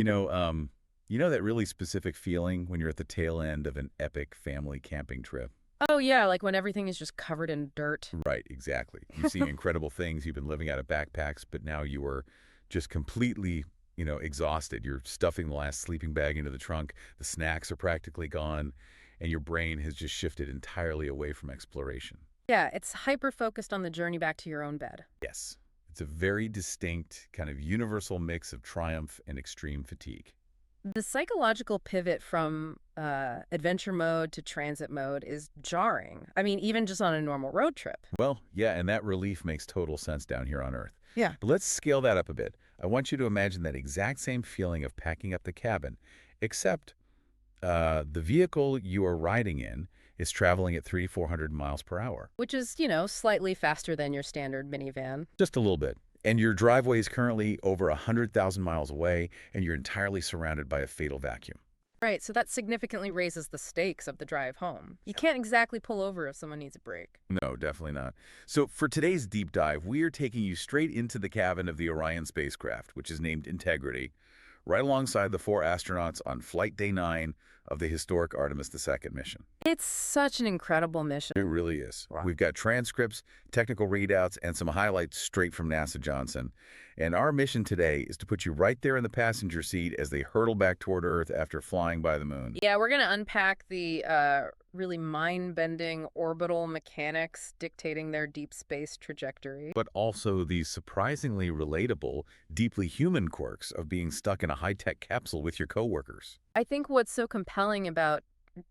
You know, um, you know that really specific feeling when you're at the tail end of an epic family camping trip? Oh, yeah, like when everything is just covered in dirt. Right, exactly. You've seen incredible things. You've been living out of backpacks, but now you are just completely, exhausted. You're stuffing the last sleeping bag into the trunk. The snacks are practically gone, and your brain has just shifted entirely away from exploration. Yeah, it's hyper-focused on the journey back to your own bed. Yes, it's a very distinct, kind of universal mix of triumph and extreme fatigue. The psychological pivot from adventure mode to transit mode is jarring. I mean, even just on a normal road trip. Well, yeah, and that relief makes total sense down here on Earth. Yeah. But let's scale that up a bit. I want you to imagine that exact same feeling of packing up the cabin, except the vehicle you are riding in is traveling at 400 miles per hour. Which is, slightly faster than your standard minivan. Just a little bit. And your driveway is currently over 100,000 miles away, and you're entirely surrounded by a fatal vacuum. Right, so that significantly raises the stakes of the drive home. You can't exactly pull over if someone needs a break. No, definitely not. So for today's deep dive, we are taking you straight into the cabin of the Orion spacecraft, which is named Integrity, right alongside the four astronauts on Flight Day 9 of the historic Artemis II mission. It's such an incredible mission. It really is. Wow. We've got transcripts, technical readouts, and some highlights straight from NASA Johnson. And our mission today is to put you right there in the passenger seat as they hurtle back toward Earth after flying by the moon. Yeah, we're going to unpack the really mind-bending orbital mechanics dictating their deep space trajectory. But also the surprisingly relatable, deeply human quirks of being stuck in a high-tech capsule with your coworkers. I think what's so compelling about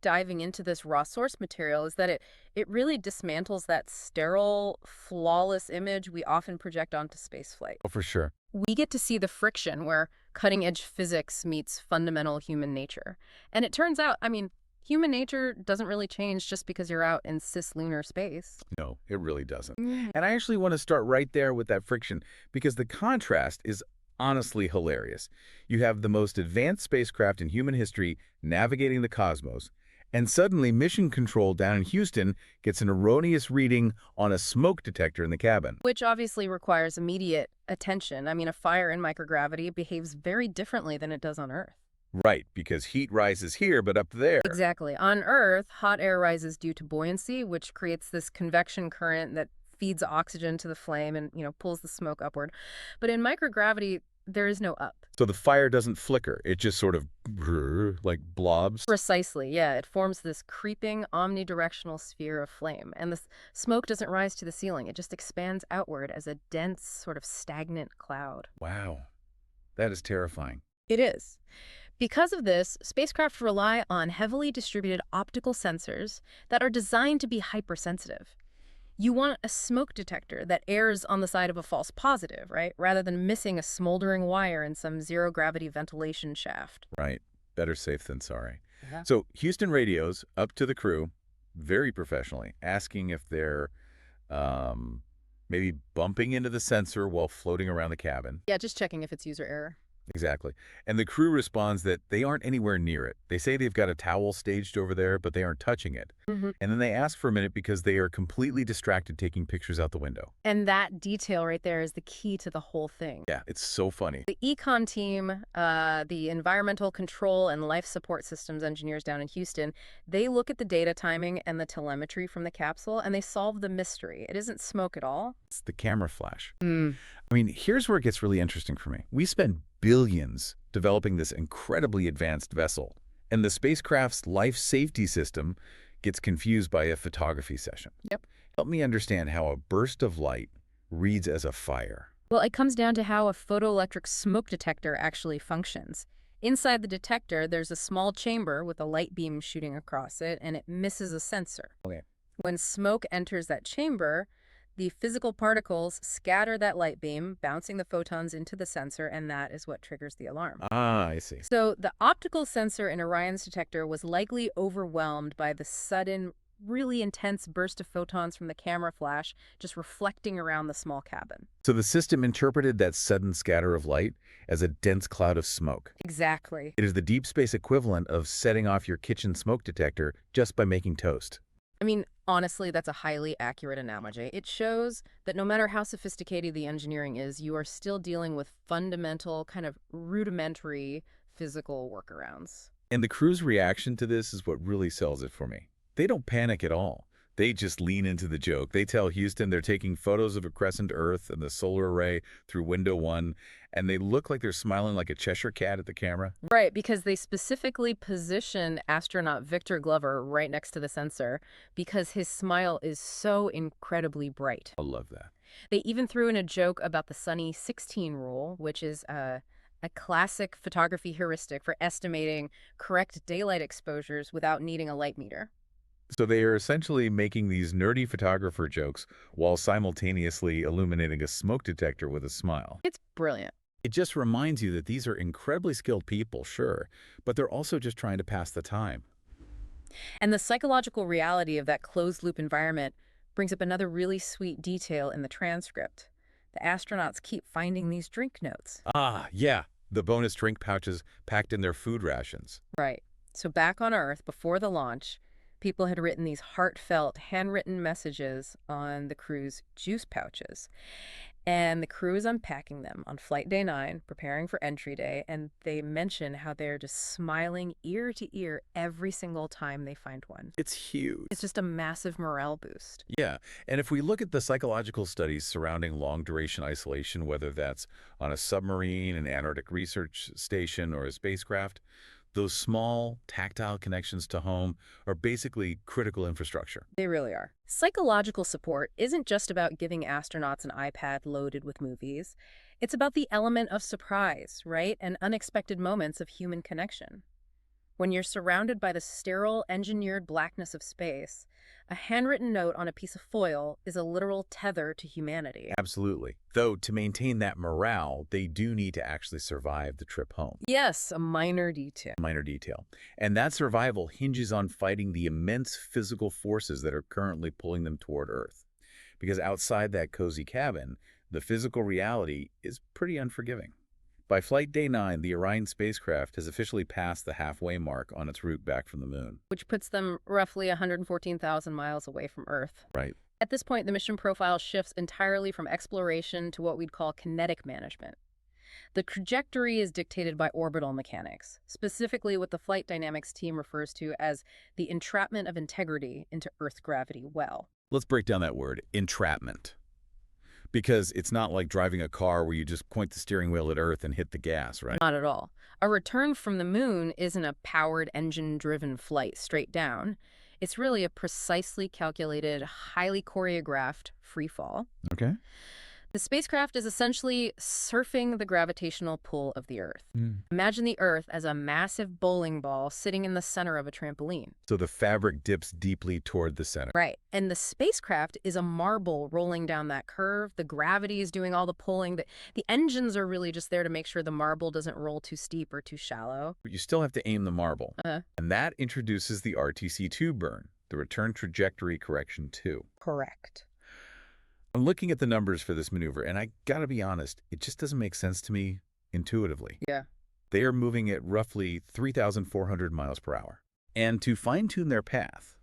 diving into this raw source material is that it really dismantles that sterile, flawless image we often project onto spaceflight. Oh, for sure. We get to see the friction where cutting-edge physics meets fundamental human nature. And it turns out, I mean, human nature doesn't really change just because you're out in cislunar space. No, it really doesn't. Mm. And I actually want to start right there with that friction because the contrast is honestly hilarious. You have the most advanced spacecraft in human history navigating the cosmos, and suddenly mission control down in Houston gets an erroneous reading on a smoke detector in the cabin. Which obviously requires immediate attention. I mean, a fire in microgravity behaves very differently than it does on Earth. Right, because heat rises here, but up there. Exactly. On Earth, hot air rises due to buoyancy, which creates this convection current that feeds oxygen to the flame and, pulls the smoke upward. But in microgravity, there is no up. So the fire doesn't flicker. It just sort of like blobs. Precisely, yeah. It forms this creeping omnidirectional sphere of flame. And the smoke doesn't rise to the ceiling. It just expands outward as a dense, sort of stagnant cloud. Wow, that is terrifying. It is. Because of this, spacecraft rely on heavily distributed optical sensors that are designed to be hypersensitive. You want a smoke detector that errs on the side of a false positive, right? Rather than missing a smoldering wire in some zero-gravity ventilation shaft. Right, better safe than sorry. Yeah. So Houston radios up to the crew, very professionally, asking if they're maybe bumping into the sensor while floating around the cabin. Yeah, just checking if it's user error. Exactly. And the crew responds that they aren't anywhere near it. They say they've got a towel staged over there, but they aren't touching it. Mm-hmm. And then they ask for a minute because they are completely distracted taking pictures out the window. And that detail right there is the key to the whole thing. Yeah, it's so funny. The econ team, the environmental control and life support systems engineers down in Houston, they look at the data timing and the telemetry from the capsule, and they solve the mystery. It isn't smoke at all. It's the camera flash. Mm. I mean, here's where it gets really interesting for me. We spent billions developing this incredibly advanced vessel, and the spacecraft's life safety system gets confused by a photography session. Yep. Help me understand how a burst of light reads as a fire. Well, it comes down to how a photoelectric smoke detector actually functions. Inside the detector, there's a small chamber with a light beam shooting across it, and it misses a sensor. Okay. When smoke enters that chamber, the physical particles scatter that light beam, bouncing the photons into the sensor, and that is what triggers the alarm. Ah, I see. So the optical sensor in Orion's detector was likely overwhelmed by the sudden, really intense burst of photons from the camera flash just reflecting around the small cabin. So the system interpreted that sudden scatter of light as a dense cloud of smoke. Exactly. It is the deep space equivalent of setting off your kitchen smoke detector just by making toast. I mean, honestly, that's a highly accurate analogy. It shows that no matter how sophisticated the engineering is, you are still dealing with fundamental, kind of rudimentary physical workarounds. And the crew's reaction to this is what really sells it for me. They don't panic at all. They just lean into the joke. They tell Houston they're taking photos of a crescent Earth and the solar array through window 1, and they look like they're smiling like a Cheshire cat at the camera. Right, because they specifically position astronaut Victor Glover right next to the sensor because his smile is so incredibly bright. I love that. They even threw in a joke about the Sunny 16 rule, which is a classic photography heuristic for estimating correct daylight exposures without needing a light meter. So they are essentially making these nerdy photographer jokes while simultaneously illuminating a smoke detector with a smile. It's brilliant. It just reminds you that these are incredibly skilled people, sure, but they're also just trying to pass the time. And the psychological reality of that closed-loop environment brings up another really sweet detail in the transcript. The astronauts keep finding these drink notes. Ah, yeah, the bonus drink pouches packed in their food rations. Right. So back on Earth, before the launch, people had written these heartfelt, handwritten messages on the crew's juice pouches. And the crew is unpacking them on flight day 9, preparing for entry day, and they mention how they're just smiling ear to ear every single time they find one. It's huge. It's just a massive morale boost. Yeah, and if we look at the psychological studies surrounding long-duration isolation, whether that's on a submarine, an Antarctic research station, or a spacecraft, those small, tactile connections to home are basically critical infrastructure. They really are. Psychological support isn't just about giving astronauts an iPad loaded with movies. It's about the element of surprise, right? And unexpected moments of human connection. When you're surrounded by the sterile, engineered blackness of space, a handwritten note on a piece of foil is a literal tether to humanity. Absolutely. Though to maintain that morale, they do need to actually survive the trip home. Yes, a minor detail. Minor detail. And that survival hinges on fighting the immense physical forces that are currently pulling them toward Earth. Because outside that cozy cabin, the physical reality is pretty unforgiving. By flight day 9, the Orion spacecraft has officially passed the halfway mark on its route back from the moon. Which puts them roughly 114,000 miles away from Earth. Right. At this point, the mission profile shifts entirely from exploration to what we'd call kinetic management. The trajectory is dictated by orbital mechanics, specifically what the flight dynamics team refers to as the entrapment of integrity into Earth gravity well. Let's break down that word, entrapment. Because it's not like driving a car where you just point the steering wheel at Earth and hit the gas, right? Not at all. A return from the moon isn't a powered, engine-driven flight straight down. It's really a precisely calculated, highly choreographed free fall. Okay. The spacecraft is essentially surfing the gravitational pull of the Earth. Imagine the Earth as a massive bowling ball sitting in the center of a trampoline. So the fabric dips deeply toward the center. Right. And the spacecraft is a marble rolling down that curve. The gravity is doing all the pulling. The engines are really just there to make sure the marble doesn't roll too steep or too shallow. But you still have to aim the marble. And that introduces the RTC-2 burn, the Return Trajectory Correction 2. Correct. I'm looking at the numbers for this maneuver, and I gotta be honest, it just doesn't make sense to me intuitively. Yeah. They are moving at roughly 3,400 miles per hour. And to fine-tune their path,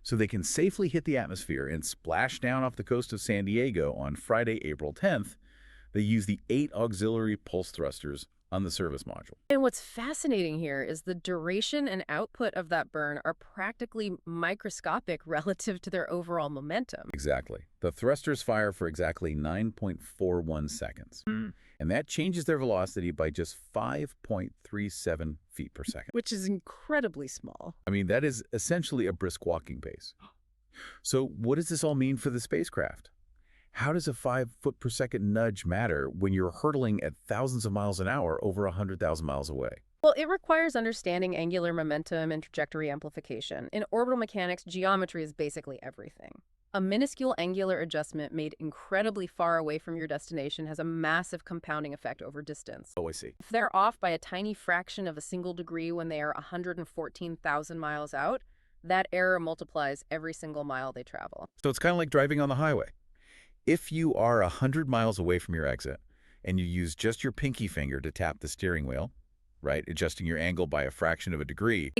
so they can safely hit the atmosphere and splash down off the coast of San Diego on Friday, April 10th, they use the 8 auxiliary pulse thrusters on the service module. And what's fascinating here is the duration and output of that burn are practically microscopic relative to their overall momentum. Exactly. The thrusters fire for exactly 9.41 seconds. And that changes their velocity by just 5.37 feet per second. Which is incredibly small. I mean, that is essentially a brisk walking pace. So what does this all mean for the spacecraft? How does a 5-foot-per-second nudge matter when you're hurtling at thousands of miles an hour over 100,000 miles away? Well, it requires understanding angular momentum and trajectory amplification. In orbital mechanics, geometry is basically everything. A minuscule angular adjustment made incredibly far away from your destination has a massive compounding effect over distance. Oh, I see. If they're off by a tiny fraction of a single degree when they are 114,000 miles out, that error multiplies every single mile they travel. So it's kind of like driving on the highway. If you are 100 miles away from your exit and you use just your pinky finger to tap the steering wheel, right, adjusting your angle by a fraction of a degree,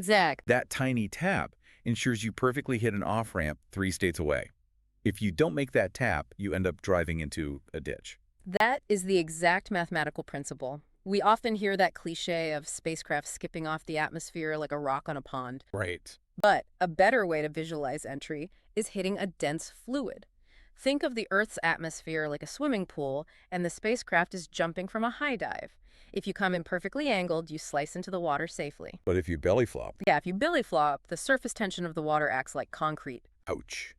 that tiny tap ensures you perfectly hit an off-ramp 3 states away. If you don't make that tap, you end up driving into a ditch. That is the exact mathematical principle. We often hear that cliche of spacecraft skipping off the atmosphere like a rock on a pond. Right. But a better way to visualize entry is hitting a dense fluid. Think of the Earth's atmosphere like a swimming pool, and the spacecraft is jumping from a high dive. If you come in perfectly angled, you slice into the water safely. But if you belly flop, Yeah, if you belly flop, the surface tension of the water acts like concrete. ouch.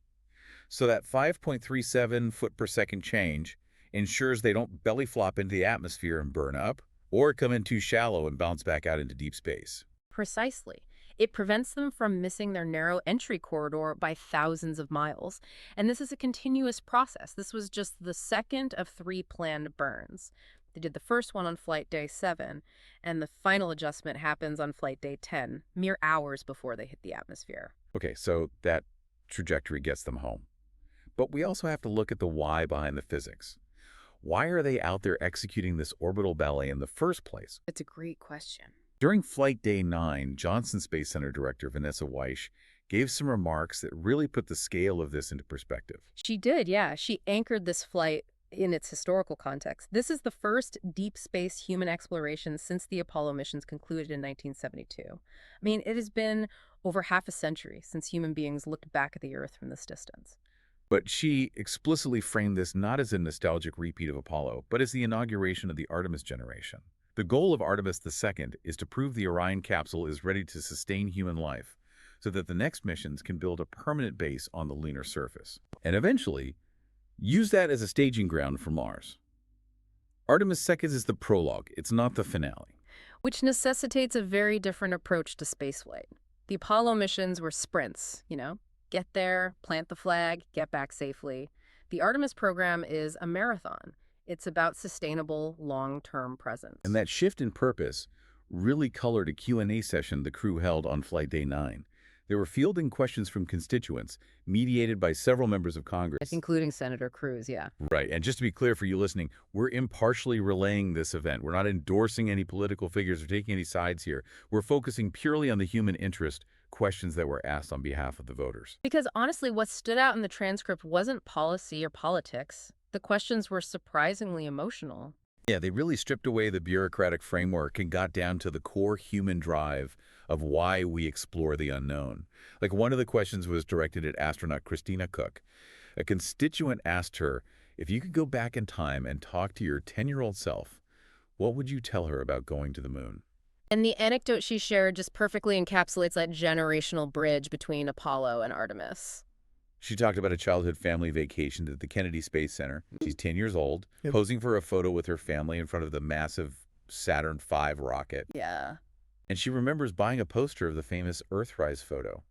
So that 5.37 foot per second change ensures they don't belly flop into the atmosphere and burn up, or come in too shallow and bounce back out into deep space. Precisely. It prevents them from missing their narrow entry corridor by thousands of miles. And this is a continuous process. This was just the second of 3 planned burns. They did the first one on flight day 7, and the final adjustment happens on flight day 10, mere hours before they hit the atmosphere. Okay, so that trajectory gets them home. But we also have to look at the why behind the physics. Why are they out there executing this orbital ballet in the first place? It's a great question. During Flight Day 9, Johnson Space Center Director Vanessa Weish gave some remarks that really put the scale of this into perspective. She did, yeah. She anchored this flight in its historical context. This is the first deep space human exploration since the Apollo missions concluded in 1972. I mean, it has been over half a century since human beings looked back at the Earth from this distance. But she explicitly framed this not as a nostalgic repeat of Apollo, but as the inauguration of the Artemis generation. The goal of Artemis II is to prove the Orion capsule is ready to sustain human life, so that the next missions can build a permanent base on the lunar surface, and eventually use that as a staging ground for Mars. Artemis II is the prologue, it's not the finale. Which necessitates a very different approach to spaceflight. The Apollo missions were sprints, get there, plant the flag, get back safely. The Artemis program is a marathon. It's about sustainable, long-term presence. And that shift in purpose really colored a Q&A session the crew held on Flight Day 9. They were fielding questions from constituents, mediated by several members of Congress. Including Senator Cruz, yeah. Right, and just to be clear for you listening, we're impartially relaying this event. We're not endorsing any political figures or taking any sides here. We're focusing purely on the human interest questions that were asked on behalf of the voters. Because honestly, what stood out in the transcript wasn't policy or politics. The questions were surprisingly emotional. Yeah, they really stripped away the bureaucratic framework and got down to the core human drive of why we explore the unknown. Like one of the questions was directed at astronaut Christina Koch. A constituent asked her, if you could go back in time and talk to your 10-year-old self, what would you tell her about going to the moon? And the anecdote she shared just perfectly encapsulates that generational bridge between Apollo and Artemis. She talked about a childhood family vacation to the Kennedy Space Center. She's 10 years old, posing for a photo with her family in front of the massive Saturn V rocket. Yeah. And she remembers buying a poster of the famous Earthrise photo.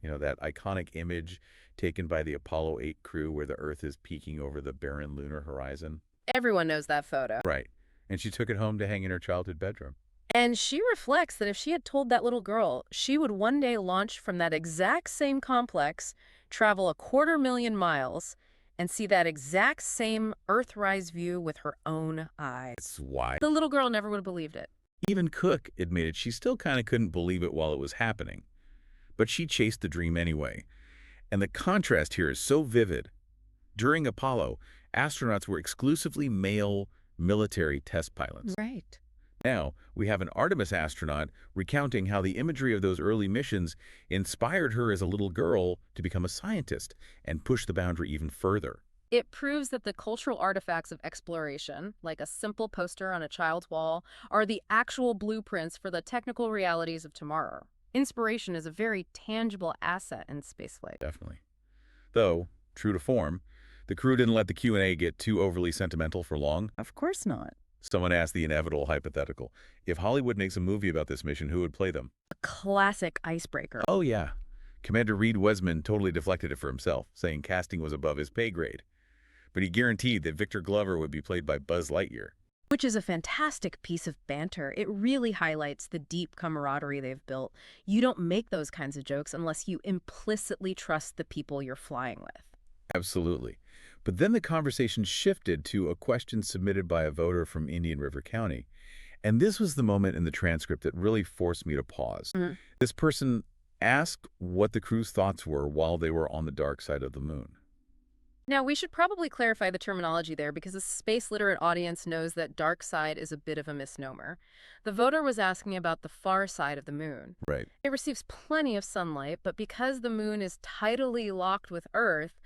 You know, that iconic image taken by the Apollo 8 crew where the Earth is peeking over the barren lunar horizon. Everyone knows that photo. Right. And she took it home to hang in her childhood bedroom. And she reflects that if she had told that little girl, she would one day launch from that exact same complex, travel 250,000 miles, and see that exact same Earthrise view with her own eyes. That's why. The little girl never would have believed it. Even Cook admitted she still kind of couldn't believe it while it was happening. But she chased the dream anyway. And the contrast here is so vivid. During Apollo, astronauts were exclusively male military test pilots. Right. Now, we have an Artemis astronaut recounting how the imagery of those early missions inspired her as a little girl to become a scientist and push the boundary even further. It proves that the cultural artifacts of exploration, like a simple poster on a child's wall, are the actual blueprints for the technical realities of tomorrow. Inspiration is a very tangible asset in spaceflight. Definitely. Though, true to form, the crew didn't let the Q&A get too overly sentimental for long. Of course not. Someone asked the inevitable hypothetical. If Hollywood makes a movie about this mission, who would play them? A classic icebreaker. Oh, yeah. Commander Wiseman totally deflected it for himself, saying casting was above his pay grade. But he guaranteed that Victor Glover would be played by Buzz Lightyear. Which is a fantastic piece of banter. It really highlights the deep camaraderie they've built. You don't make those kinds of jokes unless you implicitly trust the people you're flying with. Absolutely. But then the conversation shifted to a question submitted by a voter from Indian River County. And this was the moment in the transcript that really forced me to pause. This person asked what the crew's thoughts were while they were on the dark side of the moon. Now, we should probably clarify the terminology there because the space-literate audience knows that dark side is a bit of a misnomer. The voter was asking about the far side of the moon. Right. It receives plenty of sunlight, but because the moon is tidally locked with Earth,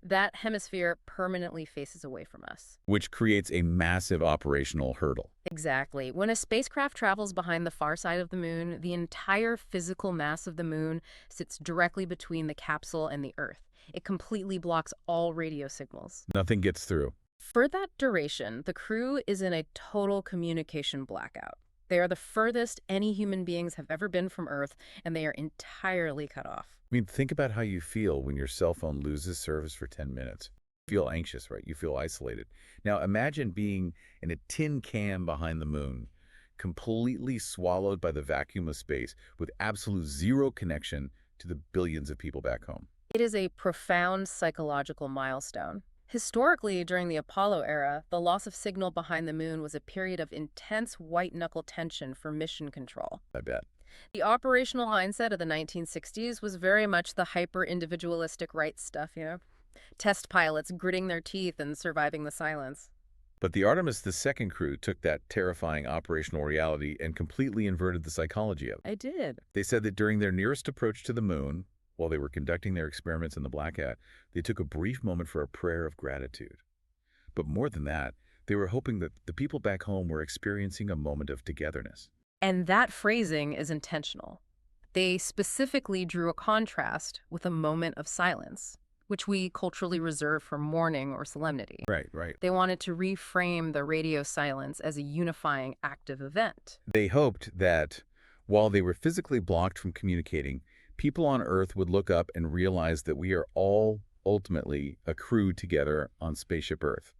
that hemisphere permanently faces away from us. Which creates a massive operational hurdle. Exactly. When a spacecraft travels behind the far side of the moon, the entire physical mass of the moon sits directly between the capsule and the Earth. It completely blocks all radio signals. Nothing gets through. For that duration, the crew is in a total communication blackout. They are the furthest any human beings have ever been from Earth, and they are entirely cut off. I mean, think about how you feel when your cell phone loses service for 10 minutes. You feel anxious, right? You feel isolated. Now, imagine being in a tin can behind the moon, completely swallowed by the vacuum of space with absolute zero connection to the billions of people back home. It is a profound psychological milestone. Historically, during the Apollo era, the loss of signal behind the moon was a period of intense white-knuckle tension for mission control. I bet. The operational mindset of the 1960s was very much the hyper-individualistic right stuff, Test pilots gritting their teeth and surviving the silence. But the Artemis II crew took that terrifying operational reality and completely inverted the psychology of it. I did. They said that during their nearest approach to the moon, while they were conducting their experiments in the blackout, they took a brief moment for a prayer of gratitude. But more than that, they were hoping that the people back home were experiencing a moment of togetherness. And that phrasing is intentional. They specifically drew a contrast with a moment of silence, which we culturally reserve for mourning or solemnity. Right. They wanted to reframe the radio silence as a unifying active event. They hoped that while they were physically blocked from communicating, people on Earth would look up and realize that we are all ultimately a crew together on Spaceship Earth.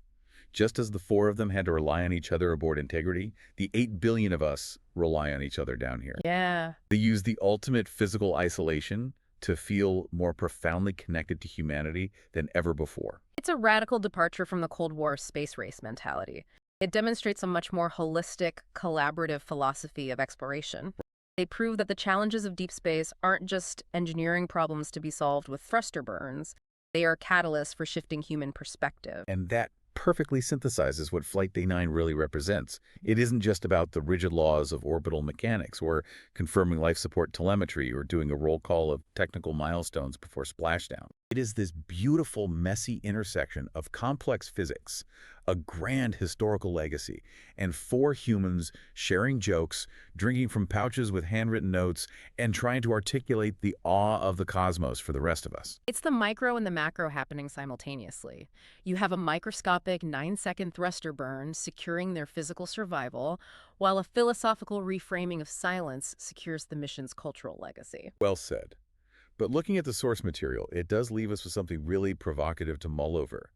Just as the four of them had to rely on each other aboard Integrity, the 8 billion of us rely on each other down here. Yeah. They use the ultimate physical isolation to feel more profoundly connected to humanity than ever before. It's a radical departure from the Cold War space race mentality. It demonstrates a much more holistic, collaborative philosophy of exploration. They prove that the challenges of deep space aren't just engineering problems to be solved with thruster burns. They are catalysts for shifting human perspective. And that perfectly synthesizes what Flight Day 9 really represents. It isn't just about the rigid laws of orbital mechanics or confirming life support telemetry or doing a roll call of technical milestones before splashdown. It is this beautiful, messy intersection of complex physics, a grand historical legacy, and four humans sharing jokes, drinking from pouches with handwritten notes, and trying to articulate the awe of the cosmos for the rest of us. It's the micro and the macro happening simultaneously. You have a microscopic 9-second thruster burn securing their physical survival, while a philosophical reframing of silence secures the mission's cultural legacy. Well said. But looking at the source material, it does leave us with something really provocative to mull over.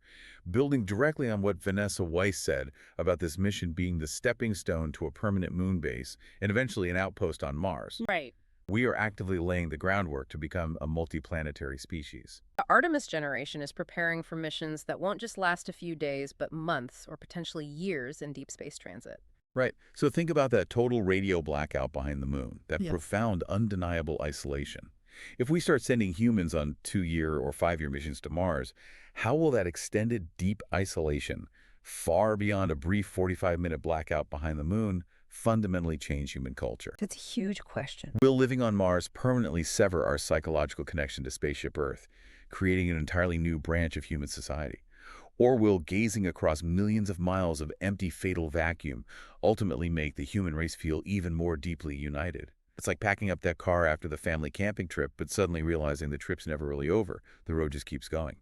Building directly on what Vanessa Weiss said about this mission being the stepping stone to a permanent moon base and eventually an outpost on Mars. Right. We are actively laying the groundwork to become a multiplanetary species. The Artemis generation is preparing for missions that won't just last a few days, but months or potentially years in deep space transit. Right. So think about that total radio blackout behind the moon, that Yeah. profound, undeniable isolation. If we start sending humans on 2-year or 5-year missions to Mars, how will that extended deep isolation, far beyond a brief 45-minute blackout behind the moon, fundamentally change human culture? That's a huge question. Will living on Mars permanently sever our psychological connection to Spaceship Earth, creating an entirely new branch of human society? Or will gazing across millions of miles of empty, fatal vacuum ultimately make the human race feel even more deeply united? It's like packing up that car after the family camping trip, but suddenly realizing the trip's never really over. The road just keeps going.